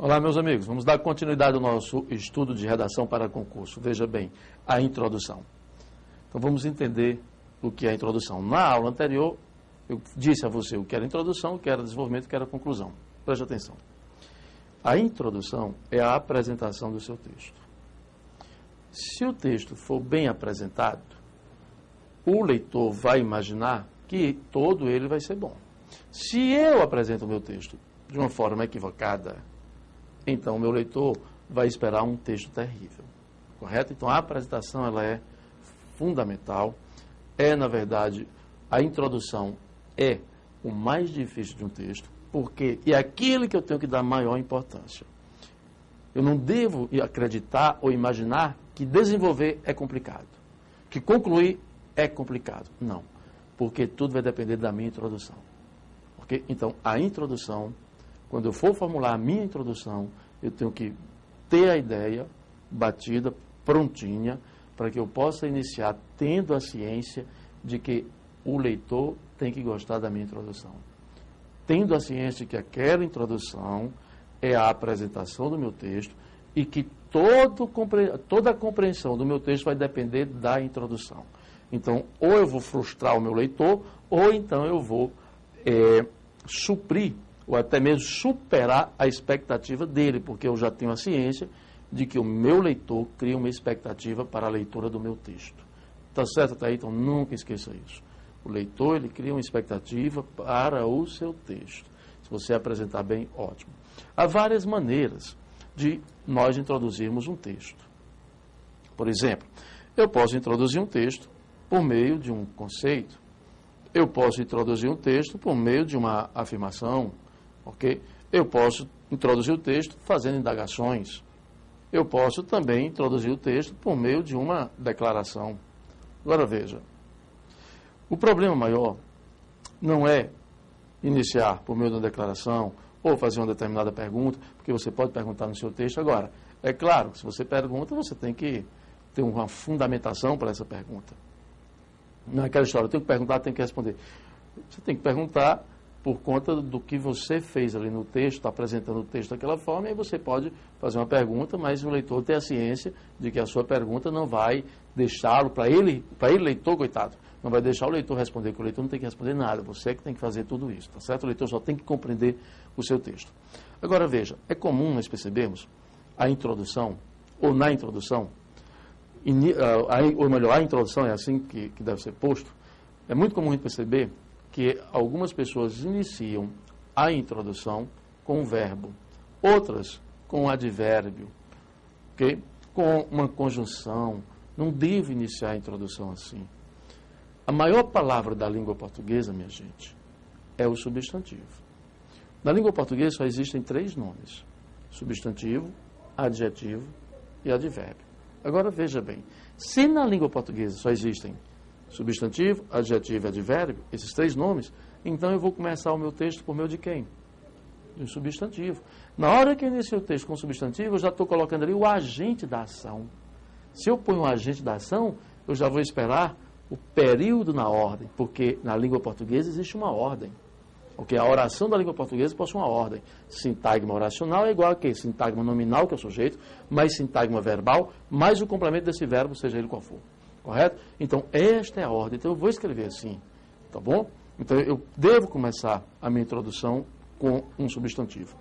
Olá, meus amigos. Vamos dar continuidade ao nosso estudo de redação para concurso. Veja bem, a introdução. Então, vamos entender o que é a introdução. Na aula anterior, eu disse a você o que era introdução, o que era desenvolvimento, o que era conclusão. Preste atenção. A introdução é a apresentação do seu texto. Se o texto for bem apresentado, o leitor vai imaginar que todo ele vai ser bom. Se eu apresento o meu texto de uma forma equivocada, então o meu leitor vai esperar um texto terrível. Correto? Então a apresentação ela é fundamental. Na verdade, a introdução é o mais difícil de um texto, porque é aquilo que eu tenho que dar maior importância. Eu não devo acreditar ou imaginar que desenvolver é complicado, que concluir é complicado. Não, porque tudo vai depender da minha introdução. Okay? Então, a introdução, quando eu for formular a minha introdução, eu tenho que ter a ideia batida, prontinha, para que eu possa iniciar tendo a ciência de que o leitor tem que gostar da minha introdução. Tendo a ciência de que aquela introdução é a apresentação do meu texto e que toda a compreensão do meu texto vai depender da introdução. Então, ou eu vou frustrar o meu leitor, ou então eu vou suprir ou até mesmo superar a expectativa dele, porque eu já tenho a ciência de que o meu leitor cria uma expectativa para a leitura do meu texto. Tá certo até aí? Então, nunca esqueça isso. O leitor, ele cria uma expectativa para o seu texto. Se você apresentar bem, ótimo. Há várias maneiras de nós introduzirmos um texto. Por exemplo, eu posso introduzir um texto por meio de um conceito. Eu posso introduzir um texto por meio de uma afirmação, ok? Eu posso introduzir o texto fazendo indagações. Eu posso também introduzir o texto por meio de uma declaração. Agora veja, o problema maior não é iniciar por meio de uma declaração ou fazer uma determinada pergunta, porque você pode perguntar no seu texto. Agora, é claro, se você pergunta, você tem que ter uma fundamentação para essa pergunta. Não é aquela história, eu tenho que perguntar, tenho que responder. Você tem que perguntar por conta do que você fez ali no texto, está apresentando o texto daquela forma, e aí você pode fazer uma pergunta, mas o leitor tem a ciência de que a sua pergunta não vai deixá-lo, para ele, leitor, coitado, não vai deixar o leitor responder, que o leitor não tem que responder nada, você é que tem que fazer tudo isso, tá certo? O leitor só tem que compreender o seu texto. Agora veja, é comum nós percebermos a introdução, ou na introdução, ou melhor, a introdução é assim que deve ser posto, é muito comum perceber que algumas pessoas iniciam a introdução com um verbo, outras com um advérbio, okay? Com uma conjunção. Não devo iniciar a introdução assim. A maior palavra da língua portuguesa, minha gente, é o substantivo. Na língua portuguesa só existem 3 nomes: substantivo, adjetivo e advérbio. Agora veja bem, se na língua portuguesa só existem substantivo, adjetivo e advérbio, esses 3 nomes, então eu vou começar o meu texto por meio de quem? De um substantivo. Na hora que eu inicio o texto com substantivo, eu já estou colocando ali o agente da ação. Se eu ponho o agente da ação, eu já vou esperar o período na ordem, porque na língua portuguesa existe uma ordem. Okay? A oração da língua portuguesa possui uma ordem. Sintagma oracional é igual a quê? Sintagma nominal, que é o sujeito, mais sintagma verbal, mais o complemento desse verbo, seja ele qual for. Correto? Então, esta é a ordem. Então, eu vou escrever assim, tá bom? Então, eu devo começar a minha introdução com um substantivo.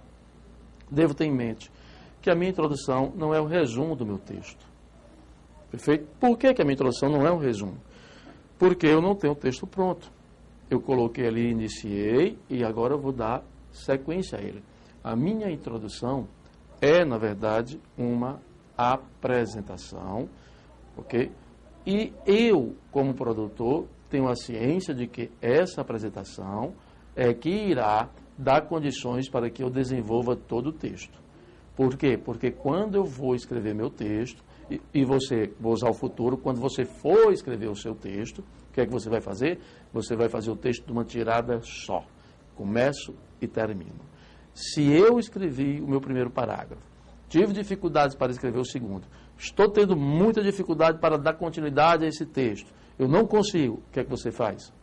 Devo ter em mente que a minha introdução não é o resumo do meu texto. Perfeito? Por que a minha introdução não é um resumo? Porque eu não tenho o texto pronto. Eu coloquei ali, iniciei, e agora eu vou dar sequência a ele. A minha introdução é, na verdade, uma apresentação, ok? E eu, como produtor, tenho a ciência de que essa apresentação é que irá dar condições para que eu desenvolva todo o texto. Por quê? Porque quando eu vou escrever meu texto, vou usar o futuro, quando você for escrever o seu texto, o que é que você vai fazer? Você vai fazer o texto de uma tirada só. Começo e termino. Se eu escrevi o meu primeiro parágrafo, tive dificuldades para escrever o segundo, estou tendo muita dificuldade para dar continuidade a esse texto, eu não consigo, o que é que você faz?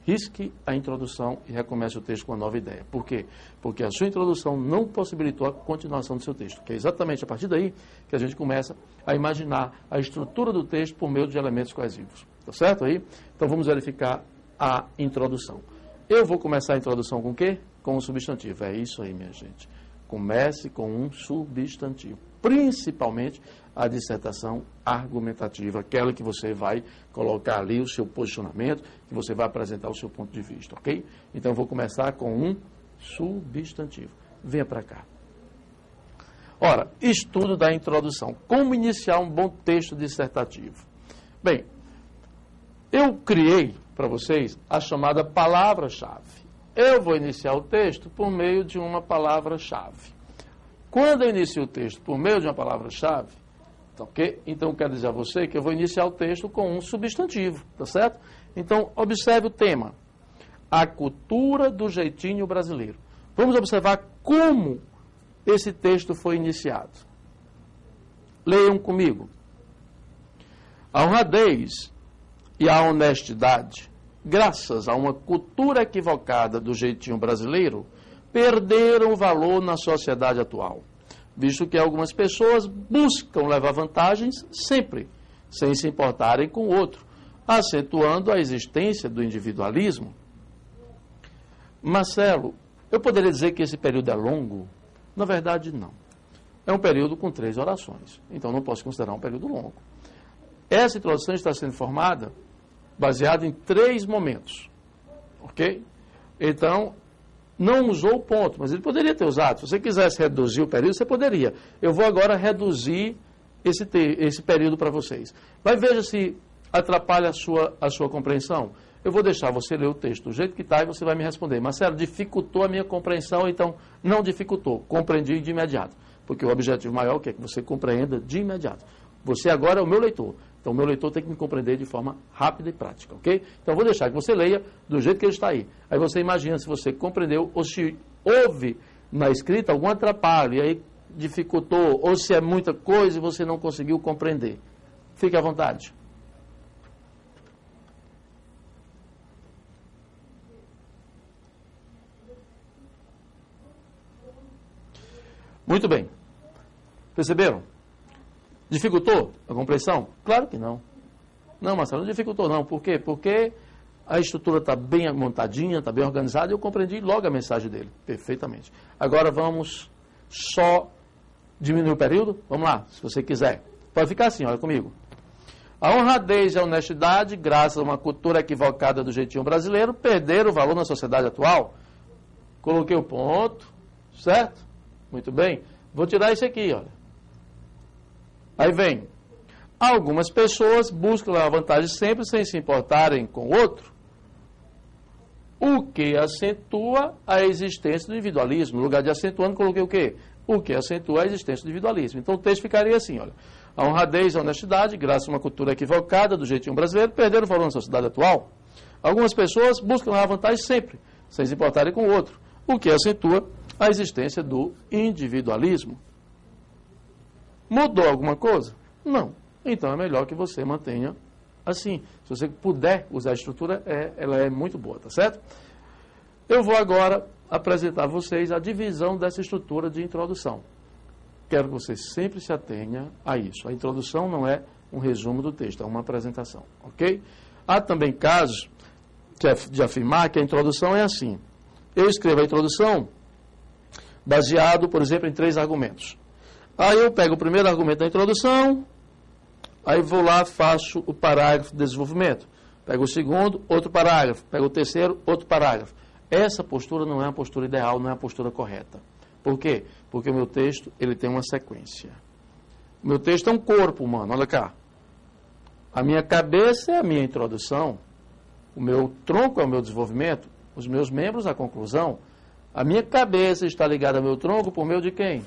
risque a introdução e recomece o texto com uma nova ideia. Por quê? Porque a sua introdução não possibilitou a continuação do seu texto, que é exatamente a partir daí que a gente começa a imaginar a estrutura do texto por meio de elementos coesivos. Tá certo aí? Então vamos verificar a introdução. Eu vou começar a introdução com o quê? Com um substantivo. É isso aí, minha gente. Comece com um substantivo. Principalmente a dissertação argumentativa, aquela que você vai colocar ali o seu posicionamento, que você vai apresentar o seu ponto de vista, ok? Então, eu vou começar com um substantivo. Venha para cá. Ora, estudo da introdução. Como iniciar um bom texto dissertativo? Bem, eu criei para vocês a chamada palavra-chave. Eu vou iniciar o texto por meio de uma palavra-chave. Quando eu inicio o texto por meio de uma palavra-chave, ok? Então, eu quero dizer a você que eu vou iniciar o texto com um substantivo, tá certo? Então, observe o tema. A cultura do jeitinho brasileiro. Vamos observar como esse texto foi iniciado. Leiam comigo. A honradez e a honestidade, graças a uma cultura equivocada do jeitinho brasileiro, perderam valor na sociedade atual, visto que algumas pessoas buscam levar vantagens sempre, sem se importarem com o outro, acentuando a existência do individualismo. Marcelo, eu poderia dizer que esse período é longo? Na verdade, não. É um período com 3 orações, então não posso considerar um período longo. Essa introdução está sendo formada baseada em 3 momentos, ok? Então, não usou o ponto, mas ele poderia ter usado. Se você quisesse reduzir o período, você poderia. Eu vou agora reduzir esse período para vocês. Mas veja se atrapalha a sua compreensão. Eu vou deixar você ler o texto do jeito que está e você vai me responder. Marcelo, dificultou a minha compreensão, então não dificultou. Compreendi de imediato. Porque o objetivo maior é que você compreenda de imediato. Você agora é o meu leitor. Então, o meu leitor tem que me compreender de forma rápida e prática, ok? Então, eu vou deixar que você leia do jeito que ele está aí. Aí você imagina se você compreendeu ou se houve na escrita algum atrapalho e aí dificultou, ou se é muita coisa e você não conseguiu compreender. Fique à vontade. Muito bem. Perceberam? Dificultou a compreensão? Claro que não. Não, Marcelo, não dificultou não. Por quê? Porque a estrutura está bem montadinha, está bem organizada e eu compreendi logo a mensagem dele. Perfeitamente. Agora vamos só diminuir o período? Vamos lá, se você quiser. Pode ficar assim, olha comigo. A honradez e a honestidade, graças a uma cultura equivocada do jeitinho brasileiro, perderam o valor na sociedade atual. Coloquei o ponto, certo? Muito bem. Vou tirar isso aqui, olha. Aí vem, algumas pessoas buscam levar vantagem sempre sem se importarem com o outro, o que acentua a existência do individualismo. No lugar de acentuando, coloquei o quê? O que acentua a existência do individualismo. Então o texto ficaria assim, olha. A honradez e a honestidade, graças a uma cultura equivocada do jeitinho brasileiro, perderam o valor na sociedade atual. Algumas pessoas buscam levar vantagem sempre, sem se importarem com o outro, o que acentua a existência do individualismo. Mudou alguma coisa? Não. Então é melhor que você mantenha assim. Se você puder usar a estrutura, ela é muito boa, tá certo? Eu vou agora apresentar a vocês a divisão dessa estrutura de introdução. Quero que você sempre se atenha a isso. A introdução não é um resumo do texto, é uma apresentação, ok? Há também casos de afirmar que a introdução é assim. Eu escrevo a introdução baseado, por exemplo, em 3 argumentos. Aí eu pego o primeiro argumento da introdução, aí vou lá, faço o parágrafo de desenvolvimento. Pego o segundo, outro parágrafo. Pego o terceiro, outro parágrafo. Essa postura não é uma postura ideal, não é a postura correta. Por quê? Porque o meu texto, ele tem uma sequência. O meu texto é um corpo humano, olha cá. A minha cabeça é a minha introdução, o meu tronco é o meu desenvolvimento, os meus membros a conclusão. A minha cabeça está ligada ao meu tronco por meio de quem?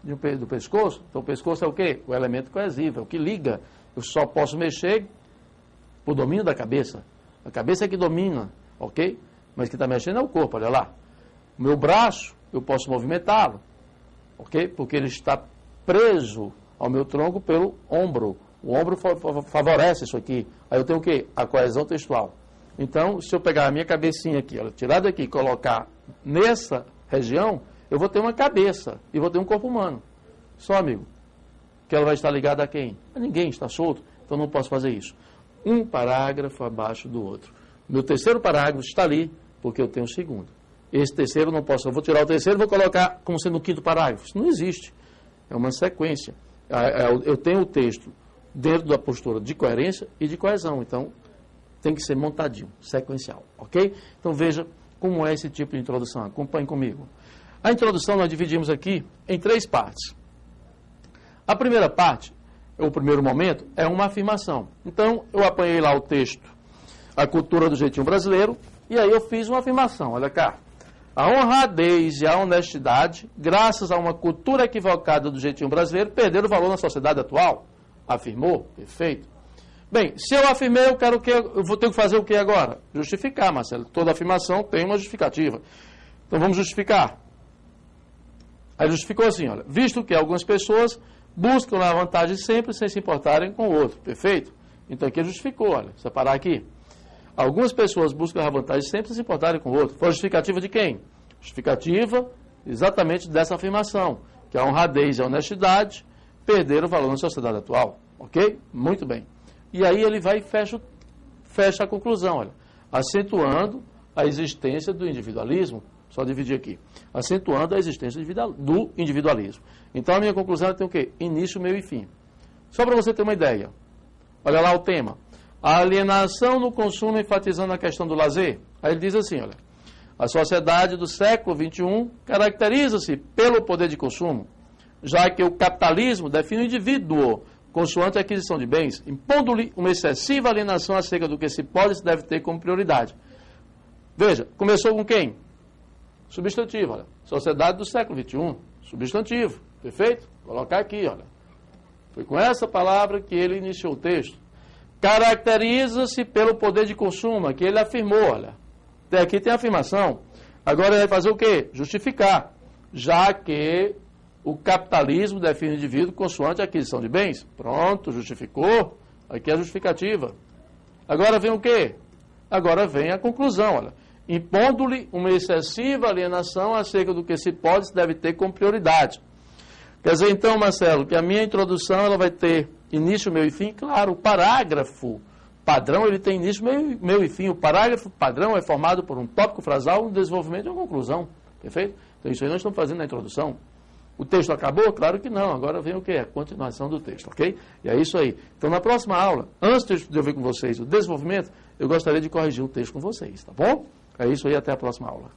Do pescoço. Então o pescoço é o quê? O elemento coesivo, é o que liga. Eu só posso mexer por domínio da cabeça. A cabeça é que domina, ok? Mas que está mexendo é o corpo, olha lá. O meu braço, eu posso movimentá-lo, ok? Porque ele está preso ao meu tronco pelo ombro. O ombro favorece isso aqui. Aí eu tenho o quê? A coesão textual. Então, se eu pegar a minha cabecinha aqui, olha, tirar daqui e colocar nessa região, eu vou ter uma cabeça e vou ter um corpo humano. Só, amigo, que ela vai estar ligada a quem? A ninguém, está solto, então não posso fazer isso. Um parágrafo abaixo do outro. Meu terceiro parágrafo está ali, porque eu tenho o segundo. Esse terceiro eu não posso, eu vou tirar o terceiro e vou colocar como sendo o quinto parágrafo. Isso não existe. É uma sequência. Eu tenho o texto dentro da postura de coerência e de coesão. Então, tem que ser montadinho, sequencial, ok? Então, veja como é esse tipo de introdução. Acompanhe comigo. A introdução nós dividimos aqui em 3 partes. A primeira parte, o primeiro momento, é uma afirmação. Então, eu apanhei lá o texto, a cultura do jeitinho brasileiro, e aí eu fiz uma afirmação. Olha cá. A honradez e a honestidade, graças a uma cultura equivocada do jeitinho brasileiro, perderam valor na sociedade atual. Afirmou? Perfeito. Bem, se eu afirmei, eu vou ter que fazer o que agora? Justificar, Marcelo. Toda afirmação tem uma justificativa. Então vamos justificar. Aí justificou assim, olha, visto que algumas pessoas buscam a vantagem sempre sem se importarem com o outro. Perfeito? Então aqui justificou, olha, separar aqui. Algumas pessoas buscam a vantagem sempre sem se importarem com o outro. Foi a justificativa de quem? Justificativa exatamente dessa afirmação, que a honradez e a honestidade perderam o valor na sociedade atual. Ok? Muito bem. E aí ele vai e fecha a conclusão, olha, acentuando a existência do individualismo, só dividir aqui, acentuando a existência do individualismo. Então a minha conclusão tem o quê? Início, meio e fim. Só para você ter uma ideia, olha lá o tema, a alienação no consumo enfatizando a questão do lazer. Aí ele diz assim, olha, a sociedade do século XXI caracteriza-se pelo poder de consumo, já que o capitalismo define o indivíduo consoante a aquisição de bens, impondo-lhe uma excessiva alienação acerca do que se pode e se deve ter como prioridade. Veja, começou com quem? Substantivo, olha. Sociedade do século XXI, substantivo, perfeito? Vou colocar aqui, olha. Foi com essa palavra que ele iniciou o texto. Caracteriza-se pelo poder de consumo, que ele afirmou, olha. Até aqui tem a afirmação. Agora ele vai fazer o quê? Justificar. Já que o capitalismo define o indivíduo consoante a aquisição de bens. Pronto, justificou. Aqui é a justificativa. Agora vem o quê? Agora vem a conclusão, olha. Impondo-lhe uma excessiva alienação acerca do que se pode e se deve ter como prioridade. Quer dizer, então, Marcelo, que a minha introdução ela vai ter início, meio e fim? Claro, o parágrafo padrão ele tem início, meio e fim. O parágrafo padrão é formado por um tópico frasal, um desenvolvimento e uma conclusão. Perfeito? Então, isso aí nós estamos fazendo na introdução. O texto acabou? Claro que não. Agora vem o quê? A continuação do texto, ok? E é isso aí. Então, na próxima aula, antes de eu ver com vocês o desenvolvimento, eu gostaria de corrigir o texto com vocês, tá bom? É isso aí, até a próxima aula.